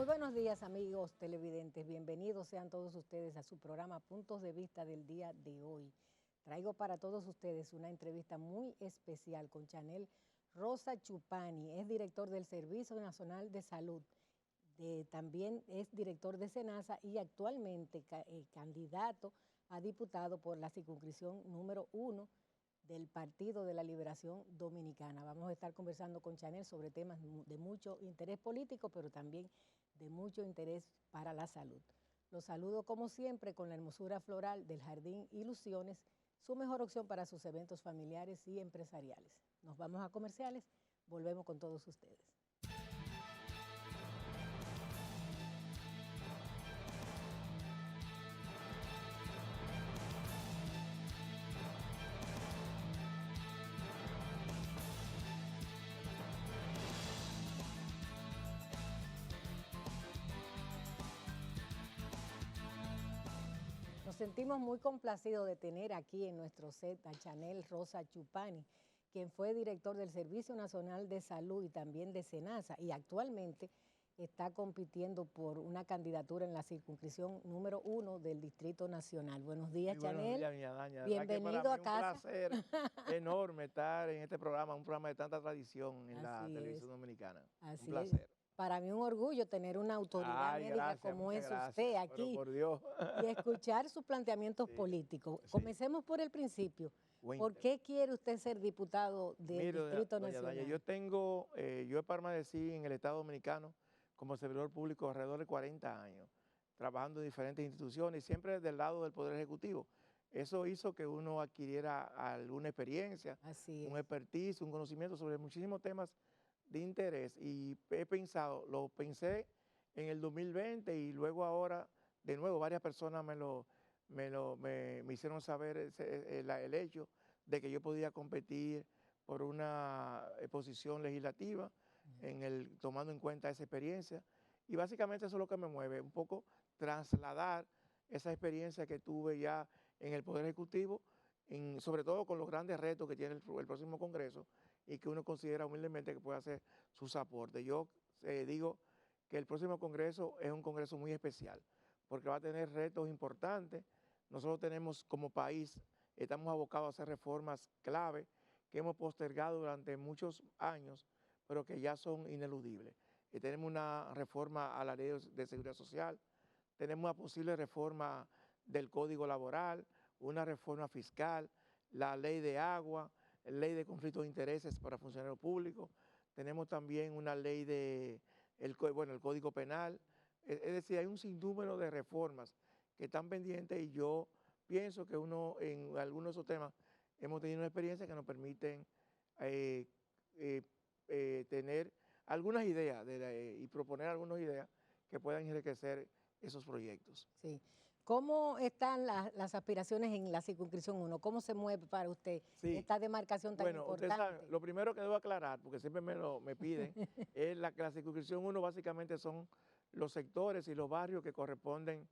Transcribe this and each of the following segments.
Muy buenos días, amigos televidentes. Bienvenidos sean todos ustedes a su programa Puntos de Vista del día de hoy. Traigo para todos ustedes una entrevista muy especial con Chanel Rosa Chupani. Es director del Servicio Nacional de Salud. También es director de SENASA y actualmente candidato a diputado por la circunscripción número 1 del Partido de la Liberación Dominicana. Vamos a estar conversando con Chanel sobre temas de mucho interés político, pero también de mucho interés para la salud. Los saludo como siempre con la hermosura floral del Jardín Ilusiones, su mejor opción para sus eventos familiares y empresariales. Nos vamos a comerciales, volvemos con todos ustedes. Nos sentimos muy complacidos de tener aquí en nuestro set a Chanel Rosa Chupani, quien fue director del Servicio Nacional de Salud y también de SENASA, y actualmente está compitiendo por una candidatura en la circunscripción número 1 del Distrito Nacional. Buenos días, Chanel. Buenos días, doña Daña. Bienvenido a casa. Un placer enorme estar en este programa, un programa de tanta tradición en la televisión dominicana. Así un placer. Para mí un orgullo tener una autoridad médica como es usted aquí por Dios. y escuchar sus planteamientos políticos. Sí. Comencemos por el principio. ¿Por qué quiere usted ser diputado del Distrito Nacional? Doña, yo he permanecido en el Estado Dominicano como servidor público alrededor de 40 años, trabajando en diferentes instituciones, siempre del lado del Poder Ejecutivo. Eso hizo que uno adquiriera alguna experiencia, un expertise, un conocimiento sobre muchísimos temas de interés, y lo pensé en el 2020 y luego ahora de nuevo varias personas me hicieron saber el hecho de que yo podía competir por una posición legislativa tomando en cuenta esa experiencia, y básicamente eso es lo que me mueve, un poco trasladar esa experiencia que tuve ya en el Poder Ejecutivo, sobre todo con los grandes retos que tiene el próximo Congreso y que uno considera humildemente que puede hacer sus aportes. Yo digo que el próximo Congreso es un Congreso muy especial porque va a tener retos importantes. Nosotros tenemos como país, estamos abocados a hacer reformas clave que hemos postergado durante muchos años, pero que ya son ineludibles. Tenemos una reforma a la ley de seguridad social, tenemos una posible reforma del Código Laboral, una reforma fiscal, la ley de agua, la ley de conflictos de intereses para funcionarios públicos, tenemos también una ley el Código Penal. Es decir, hay un sinnúmero de reformas que están pendientes, y yo pienso que en algunos de esos temas hemos tenido una experiencia que nos permiten tener algunas ideas y proponer algunas ideas que puedan enriquecer esos proyectos. Sí. ¿Cómo están las aspiraciones en la circunscripción 1? ¿Cómo se mueve para usted esta demarcación tan importante? Usted sabe, lo primero que debo aclarar, porque siempre me piden, es que la circunscripción 1 básicamente son los sectores y los barrios que corresponden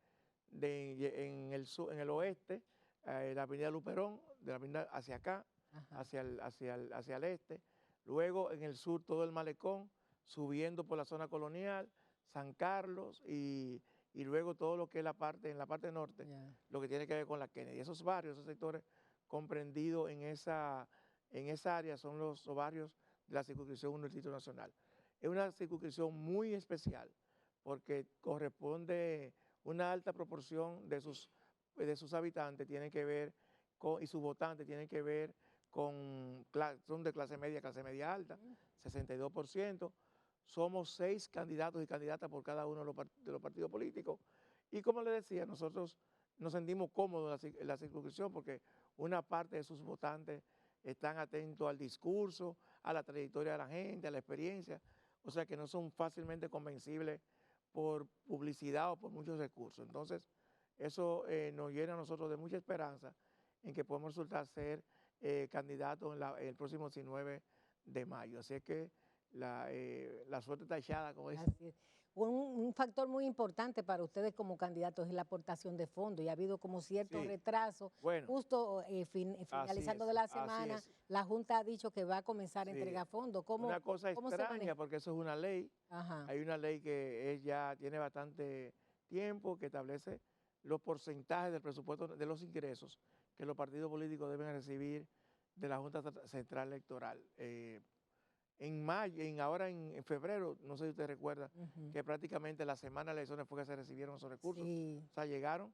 en el oeste, la avenida Luperón, de la avenida hacia acá, hacia el este. Luego en el sur todo el malecón, subiendo por la zona colonial, San Carlos y luego todo lo que es en la parte norte, lo que tiene que ver con la Kennedy. Esos barrios, esos sectores comprendidos en esa área son los barrios de la circunscripción 1 del Distrito Nacional. Es una circunscripción muy especial porque corresponde una alta proporción de sus habitantes tienen que ver y sus votantes tienen que ver son de clase media alta, 62%. Somos 6 candidatos y candidatas por cada uno de los partidos políticos. Y como les decía, nosotros nos sentimos cómodos en la circunscripción porque una parte de sus votantes están atentos al discurso, a la trayectoria de la gente, a la experiencia, o sea que no son fácilmente convencibles por publicidad o por muchos recursos. Entonces, eso nos llena a nosotros de mucha esperanza en que podemos resultar ser candidatos el próximo 19 de mayo. Así es que la suerte está echada, como dicen. un factor muy importante para ustedes como candidatos es la aportación de fondos y ha habido como cierto Sí, retraso. bueno, Justo así finalizando es, de la así semana, es. la Junta ha dicho que va a comenzar a Sí, entregar fondos. una cosa Cómo se extraña maneja? porque eso es una ley. Ajá, Hay una ley que ya tiene bastante tiempo que establece los porcentajes del presupuesto de los ingresos que los partidos políticos deben recibir de la Junta Central Electoral. En mayo, ahora en febrero, no sé si usted recuerda, ujú, que prácticamente la semana de elecciones fue que se recibieron esos recursos. sí, O sea, llegaron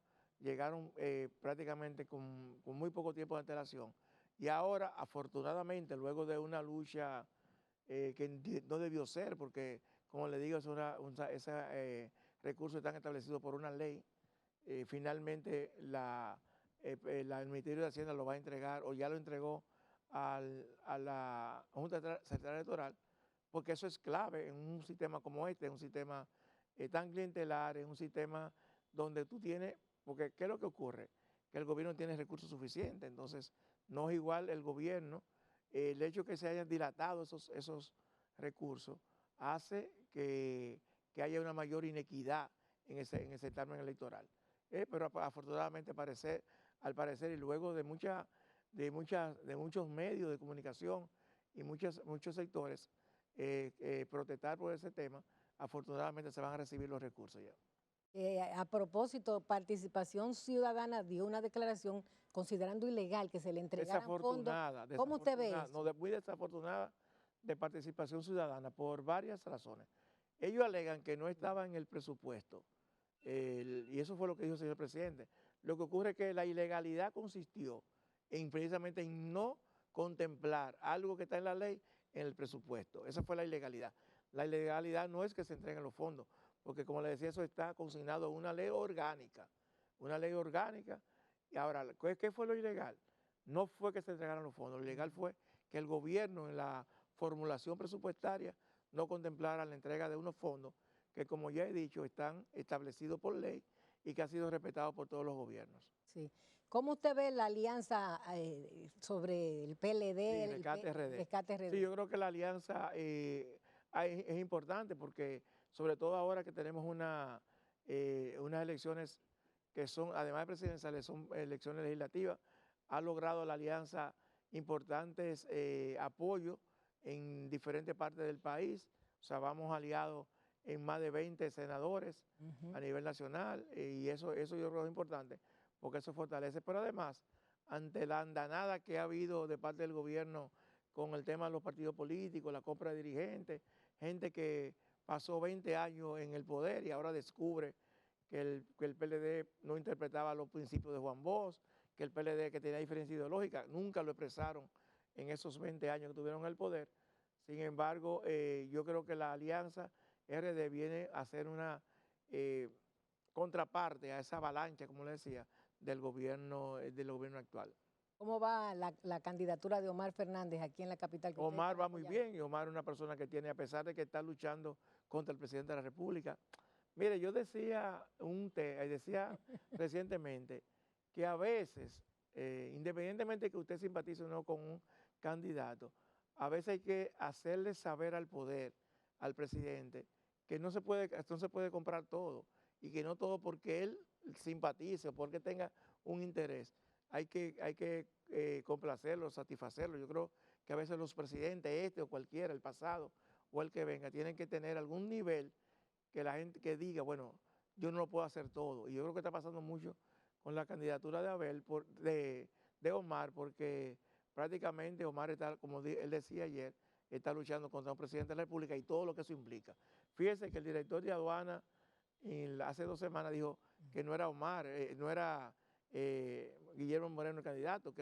prácticamente con muy poco tiempo de antelación. Y ahora, afortunadamente, luego de una lucha no debió ser, porque, como le digo, ese recursos están establecidos por una ley. Finalmente, el Ministerio de Hacienda lo va a entregar, o ya lo entregó a la Junta Central Electoral, porque eso es clave en un sistema como este, en un sistema tan clientelar, en un sistema donde tú tienes, porque ¿qué es lo que ocurre? Que el gobierno tiene recursos suficientes, entonces no es igual el gobierno, el hecho que se hayan dilatado esos recursos hace que haya una mayor inequidad en ese certamen electoral. Pero afortunadamente al parecer, y luego de muchos medios de comunicación y muchos sectores protestar por ese tema, afortunadamente se van a recibir los recursos ya. A propósito, Participación Ciudadana dio una declaración considerando ilegal que se le entregaran fondos. ¿Cómo usted ve eso? Muy desafortunada de Participación Ciudadana por varias razones. Ellos alegan que no estaba en el presupuesto, y eso fue lo que dijo el señor presidente. Lo que ocurre es que la ilegalidad consistió precisamente en no contemplar algo que está en la ley en el presupuesto. Esa fue la ilegalidad. La ilegalidad no es que se entreguen los fondos, porque como le decía, eso está consignado en una ley orgánica. Una ley orgánica. Y ahora, ¿qué fue lo ilegal? No fue que se entregaran los fondos, lo ilegal fue que el gobierno en la formulación presupuestaria no contemplara la entrega de unos fondos que, como ya he dicho, están establecidos por ley y que han sido respetados por todos los gobiernos. Sí. ¿Cómo usted ve la alianza sobre el PLD, Sí, el Rescate-RD. Sí, Rescate-RD? yo creo que la alianza es importante porque, sobre todo ahora que tenemos unas elecciones que son, además de presidenciales, son elecciones legislativas, ha logrado la alianza importantes apoyos en diferentes partes del país. O sea, vamos aliados en más de 20 senadores a Ujú. nivel nacional, y eso yo creo que es importante porque eso fortalece. Pero además, ante la andanada que ha habido de parte del gobierno con el tema de los partidos políticos, la compra de dirigentes, gente que pasó 20 años en el poder y ahora descubre que el PLD no interpretaba los principios de Juan Bosch, que el PLD que tenía diferencia ideológica, nunca lo expresaron en esos 20 años que tuvieron el poder. Sin embargo, yo creo que la alianza RD viene a ser una eh, contraparte a esa avalancha, como le decía, del gobierno actual. ¿Cómo va la candidatura de Omar Fernández aquí en la capital que ustedes Omar están va muy apoyando? bien, y Omar es una persona que tiene, a pesar de que está luchando contra el presidente de la República. Mire, yo decía recientemente que a veces, independientemente que usted simpatice o no con un candidato, a veces hay que hacerle saber al poder, al presidente, que no se puede comprar todo, y que no todo porque él simpatice o porque tenga un interés, hay que complacerlo, satisfacerlo. Yo creo que a veces los presidentes, o cualquiera, el pasado o el que venga, tienen que tener algún nivel que la gente que diga, bueno, yo no lo puedo hacer todo. Y yo creo que está pasando mucho con la candidatura de de Omar, porque prácticamente Omar está, como él decía ayer, está luchando contra un presidente de la República y todo lo que eso implica. Fíjese que el director de aduana hace 2 semanas dijo que no era Omar, no era Guillermo Moreno el candidato, que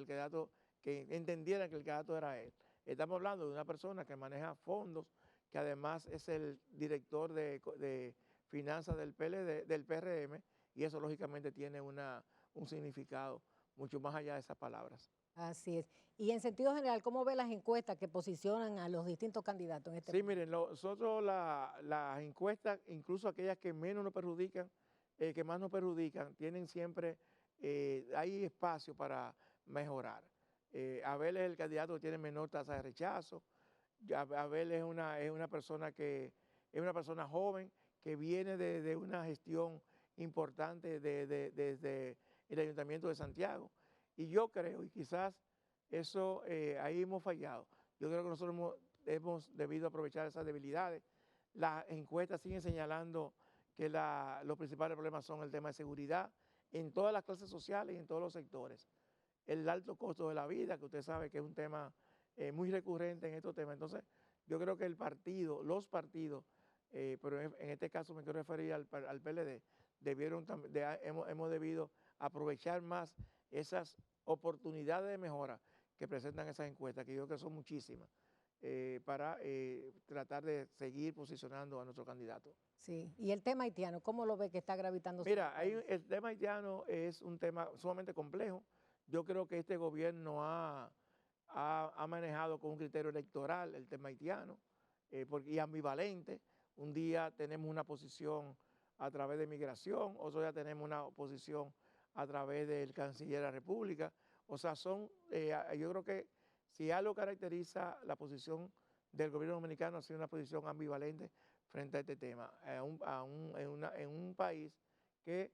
entendieran que el candidato era él. Estamos hablando de una persona que maneja fondos, que además es el director de finanzas del PLD, del PRM, y eso lógicamente tiene un significado mucho más allá de esas palabras. Así es. Y en sentido general, ¿cómo ve las encuestas que posicionan a los distintos candidatos en este Sí, momento? miren, nosotros las encuestas, incluso aquellas que menos nos perjudican, que más nos perjudican, tienen siempre, hay espacio para mejorar. Abel es el candidato que tiene menor tasa de rechazo. Abel es una persona joven que viene de una gestión importante desde el Ayuntamiento de Santiago. Y yo creo, y quizás eso ahí hemos fallado, yo creo que nosotros hemos debido aprovechar esas debilidades. Las encuestas siguen señalando que los principales problemas son el tema de seguridad en todas las clases sociales y en todos los sectores. El alto costo de la vida, que usted sabe que es un tema muy recurrente en estos temas. Entonces, yo creo que los partidos, pero en este caso me quiero referir al PLD, hemos debido aprovechar más esas oportunidades de mejora que presentan esas encuestas, que yo creo que son muchísimas, para tratar de seguir posicionando a nuestro candidato. Sí, y el tema haitiano, ¿cómo lo ve que está gravitando? Mira, el tema haitiano es un tema sumamente complejo. Yo creo que este gobierno ha manejado con un criterio electoral el tema haitiano y ambivalente. Un día tenemos una posición a través de migración, otro día tenemos una posición a través del canciller de la República. O sea, yo creo que si algo caracteriza la posición del gobierno dominicano ha sido una posición ambivalente frente a este tema, en un país que,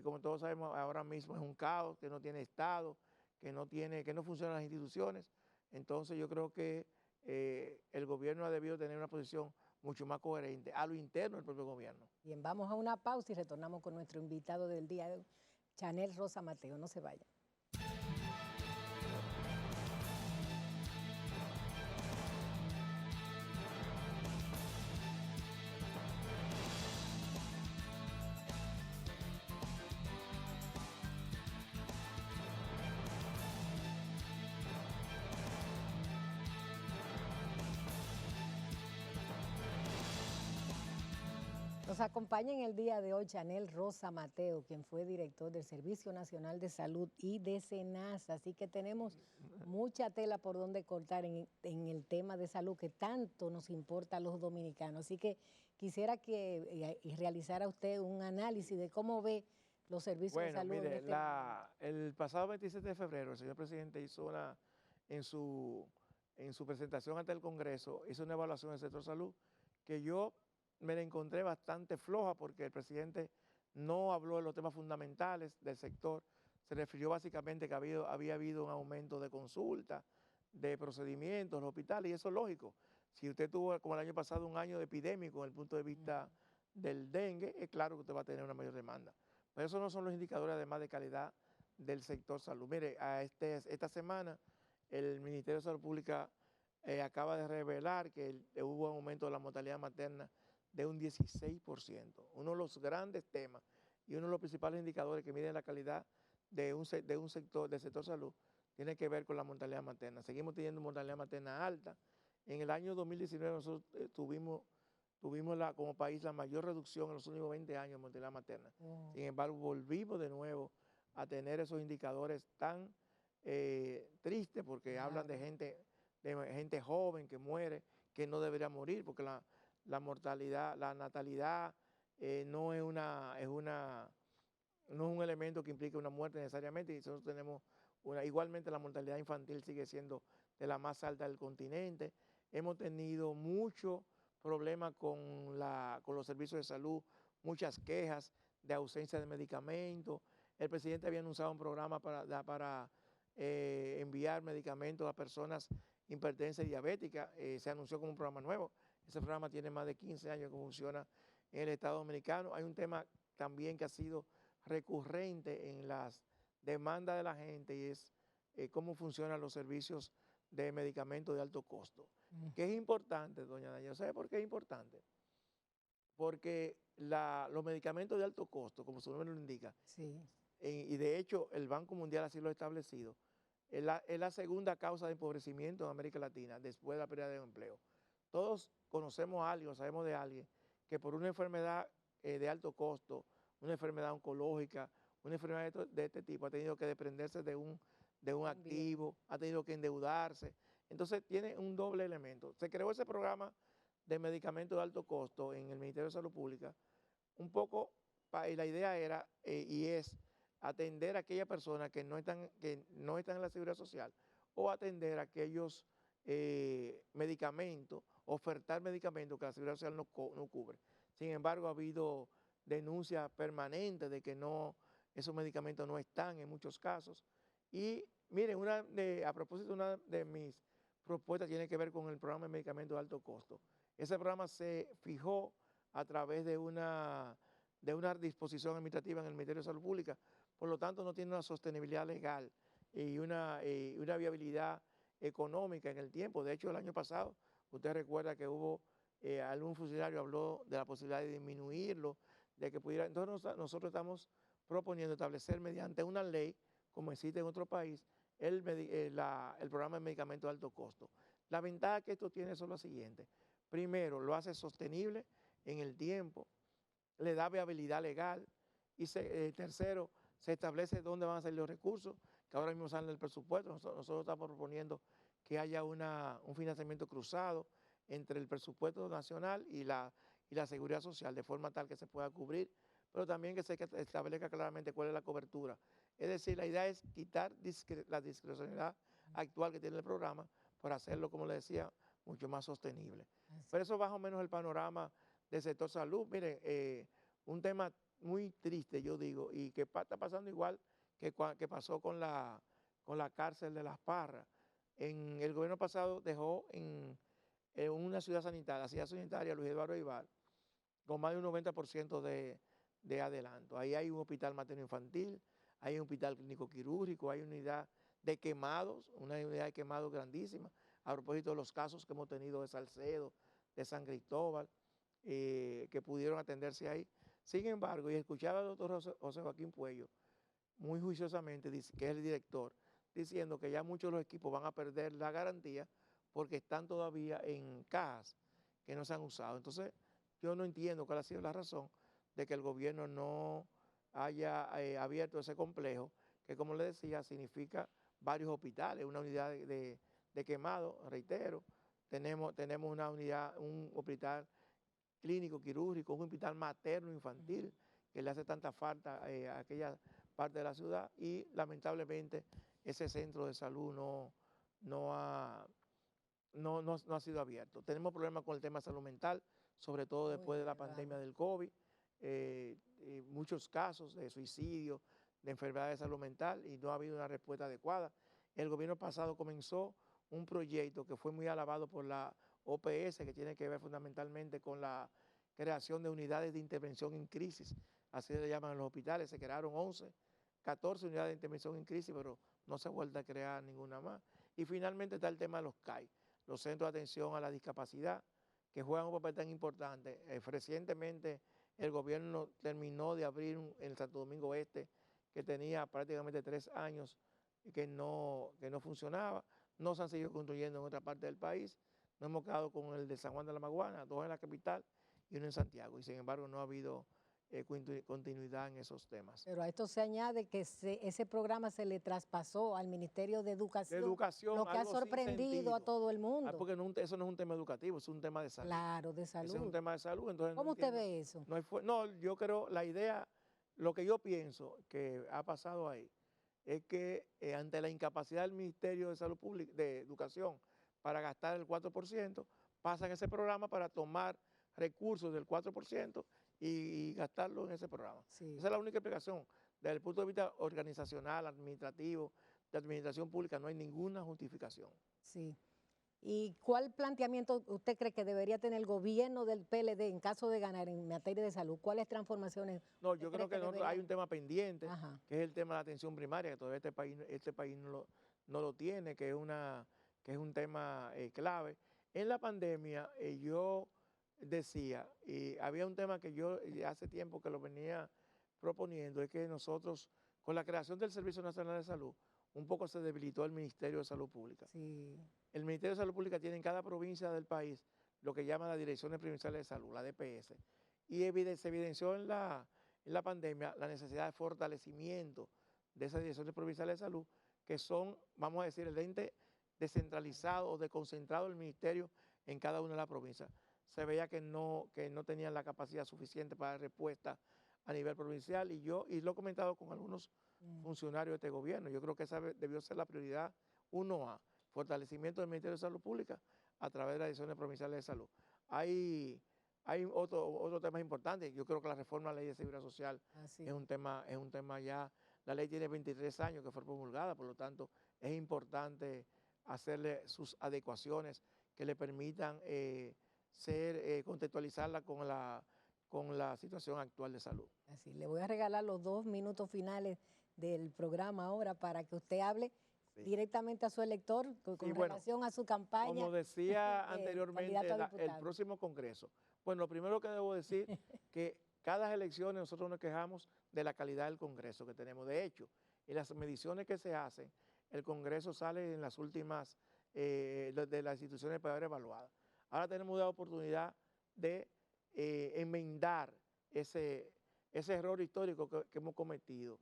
como todos sabemos, ahora mismo es un caos, que no tiene Estado, que no funcionan las instituciones. Entonces yo creo que el gobierno ha debido tener una posición mucho más coherente a lo interno del propio gobierno. Bien, vamos a una pausa y retornamos con nuestro invitado del día, Chanel Rosa Mateo. No se vaya. Nos acompaña en el día de hoy Chanel Rosa Mateo, quien fue director del Servicio Nacional de Salud y de SENASA. Así que tenemos mucha tela por donde cortar en el tema de salud que tanto nos importa a los dominicanos. Así que quisiera que realizara usted un análisis de cómo ve los servicios de salud. Mire, el pasado 27 de febrero el señor presidente hizo en su presentación ante el Congreso, hizo una evaluación del sector salud que yo me la encontré bastante floja porque el presidente no habló de los temas fundamentales del sector, se refirió básicamente que había habido un aumento de consultas, de procedimientos en los hospitales, y eso es lógico. Si usted tuvo, como el año pasado, un año epidémico desde el punto de vista del dengue, es claro que usted va a tener una mayor demanda. Pero esos no son los indicadores, además, de calidad del sector salud. Mire, esta semana el Ministerio de Salud Pública acaba de revelar que hubo un aumento de la mortalidad materna de un 16%. Uno de los grandes temas y uno de los principales indicadores que miden la calidad del sector salud tiene que ver con la mortalidad materna. Seguimos teniendo mortalidad materna alta. En el año 2019 nosotros tuvimos como país la mayor reducción en los últimos 20 años de mortalidad materna. Sin embargo, volvimos de nuevo a tener esos indicadores tan tristes porque hablan de gente joven que muere, que no debería morir, porque la mortalidad, la natalidad no es un elemento que implique una muerte necesariamente, y nosotros tenemos igualmente la mortalidad infantil sigue siendo de la más alta del continente. Hemos tenido muchos problemas con los servicios de salud, muchas quejas de ausencia de medicamentos. El presidente había anunciado un programa para enviar medicamentos a personas hipertensas y diabéticas. Se anunció como un programa nuevo. Ese programa tiene más de 15 años que funciona en el Estado Dominicano. Hay un tema también que ha sido recurrente en las demandas de la gente y es cómo funcionan los servicios de medicamentos de alto costo. Que es importante, doña Daniela. ¿Sabe por qué es importante? Porque los medicamentos de alto costo, como su nombre lo indica, sí. Y de hecho el Banco Mundial así lo ha establecido, es la segunda causa de empobrecimiento en América Latina después de la pérdida de empleo. Todos conocemos a alguien o sabemos de alguien que por una enfermedad de alto costo, una enfermedad oncológica, una enfermedad de este tipo, ha tenido que desprenderse de un activo, ha tenido que endeudarse. Entonces tiene un doble elemento. Se creó ese programa de medicamentos de alto costo en el Ministerio de Salud Pública, un poco, y la idea era y es atender a aquellas personas que no están en la seguridad social, o atender a aquellos medicamentos, ofertar medicamentos que la seguridad social no cubre. Sin embargo, ha habido denuncias permanentes de que esos medicamentos no están en muchos casos. Y miren, a propósito, una de mis propuestas tiene que ver con el programa de medicamentos de alto costo. Ese programa se fijó a través de una disposición administrativa en el Ministerio de Salud Pública, por lo tanto no tiene una sostenibilidad legal y una viabilidad económica en el tiempo. De hecho, el año pasado, usted recuerda que hubo algún funcionario habló de la posibilidad de disminuirlo, de que pudiera. Entonces nosotros estamos proponiendo establecer mediante una ley, como existe en otro país, el programa de medicamentos de alto costo. La ventaja que esto tiene son las siguientes. Primero, lo hace sostenible en el tiempo, le da viabilidad legal y tercero, se establece dónde van a salir los recursos, que ahora mismo salen del presupuesto. Nosotros estamos proponiendo que haya un financiamiento cruzado entre el presupuesto nacional y la seguridad social, de forma tal que se pueda cubrir, pero también que se establezca claramente cuál es la cobertura. Es decir, la idea es quitar la discrecionalidad actual que tiene el programa para hacerlo, como le decía, mucho más sostenible. Pero eso es más o menos el panorama del sector salud. Miren, un tema muy triste, yo digo, y que está pasando igual que pasó con la cárcel de Las Parras. El gobierno pasado dejó en una ciudad sanitaria, la ciudad sanitaria Luis Eduardo Aibar, con más de un 90% de adelanto. Ahí hay un hospital materno-infantil, hay un hospital clínico quirúrgico, hay una unidad de quemados, una unidad de quemados grandísima, a propósito de los casos que hemos tenido de Salcedo, de San Cristóbal, que pudieron atenderse ahí. Sin embargo, y escuchaba al doctor José Joaquín Puello, muy juiciosamente, que es el director, diciendo que ya muchos de los equipos van a perder la garantía porque están todavía en cajas que no se han usado. Entonces, yo no entiendo cuál ha sido la razón de que el gobierno no haya abierto ese complejo, que como le decía, significa varios hospitales, una unidad de quemado, reitero, tenemos una unidad, un hospital clínico quirúrgico, un hospital materno infantil, que le hace tanta falta a aquella parte de la ciudad, y lamentablemente ese centro de salud no ha sido abierto. Tenemos problemas con el tema de salud mental, sobre todo después de la pandemia del COVID, muchos casos de suicidio, de enfermedades de salud mental, y no ha habido una respuesta adecuada. El gobierno pasado comenzó un proyecto que fue muy alabado por la OPS, que tiene que ver fundamentalmente con la creación de unidades de intervención en crisis, así le llaman en los hospitales. Se crearon 14 unidades de intervención en crisis, pero no se ha vuelto a crear ninguna más. Y finalmente está el tema de los CAI, los centros de atención a la discapacidad, que juegan un papel tan importante. Recientemente el gobierno terminó de abrir en Santo Domingo Este, que tenía prácticamente 3 años y que no funcionaba. No se han seguido construyendo en otra parte del país. Nos hemos quedado con el de San Juan de la Maguana, 2 en la capital y 1 en Santiago. Y sin embargo no ha habido continuidad en esos temas. Pero a esto se añade que ese programa se le traspasó al Ministerio de Educación, lo que ha sorprendido a todo el mundo. Porque eso no es un tema educativo, es un tema de salud. Claro, de salud. Ese es un tema de salud. Entonces, ¿cómo usted ve eso? No, yo creo, la idea, lo que yo pienso que ha pasado ahí, es que ante la incapacidad del Ministerio de Salud Pública, de Educación, para gastar el 4%, pasan ese programa para tomar recursos del 4% y gastarlo en ese programa. Sí. Esa es la única explicación. Desde el punto de vista organizacional, administrativo, de administración pública, no hay ninguna justificación. Sí. ¿Y cuál planteamiento usted cree que debería tener el gobierno del PLD en caso de ganar en materia de salud? ¿Cuáles transformaciones? No, yo creo que hay un tema pendiente, que es el tema de la atención primaria, que todavía este país no lo tiene, que es un tema clave. En la pandemia yo decía, y había un tema que yo hace tiempo que lo venía proponiendo, es que nosotros, con la creación del Servicio Nacional de Salud, un poco se debilitó el Ministerio de Salud Pública. Sí. El Ministerio de Salud Pública tiene en cada provincia del país lo que llaman las Direcciones Provinciales de Salud, la DPS, y se evidenció en la pandemia la necesidad de fortalecimiento de esas Direcciones Provinciales de Salud, que son, vamos a decir, el ente descentralizado o desconcentrado del ministerio en cada una de las provincias. Se veía que no tenían la capacidad suficiente para dar respuesta a nivel provincial, y lo he comentado con algunos funcionarios de este gobierno. Yo creo que esa debió ser la prioridad 1A, fortalecimiento del Ministerio de Salud Pública a través de las direcciones provinciales de salud. Hay hay otro tema importante. Yo creo que la reforma de la Ley de Seguridad Social Así es un tema ya. La ley tiene 23 años que fue promulgada, por lo tanto, es importante hacerle sus adecuaciones que le permitan contextualizarla con la situación actual de salud. Así, le voy a regalar los 2 minutos finales del programa ahora para que usted hable directamente a su elector con relación a su campaña. Como decía anteriormente, el próximo Congreso. Bueno, lo primero que debo decir que cada elección nosotros nos quejamos de la calidad del Congreso que tenemos. De hecho, en las mediciones que se hacen, el Congreso sale en las últimas de las instituciones peor evaluadas. Ahora tenemos la oportunidad de enmendar ese error histórico que hemos cometido.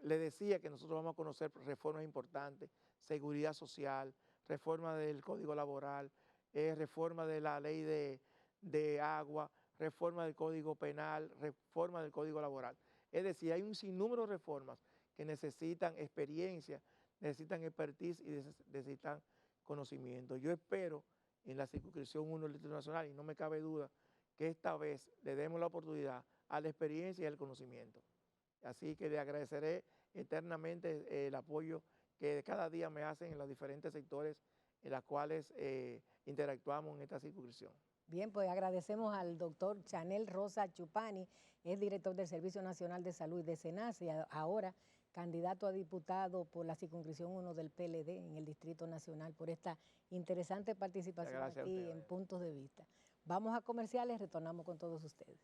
Le decía que nosotros vamos a conocer reformas importantes, seguridad social, reforma del Código Laboral, reforma de la ley de agua, reforma del Código Penal, reforma del Código Laboral. Es decir, hay un sinnúmero de reformas que necesitan experiencia, necesitan expertise y necesitan conocimiento. Yo espero en la circunscripción 1 del Distrito Nacional, y no me cabe duda, que esta vez le demos la oportunidad a la experiencia y al conocimiento. Así que le agradeceré eternamente el apoyo que cada día me hacen en los diferentes sectores en los cuales interactuamos en esta circunscripción. Bien, pues agradecemos al doctor Chanel Rosa Chupani, es director del Servicio Nacional de Salud de SENASA y ahora candidato a diputado por la circunscripción 1 del PLD en el Distrito Nacional, por esta interesante participación aquí en Puntos de Vista. Vamos a comerciales, retornamos con todos ustedes.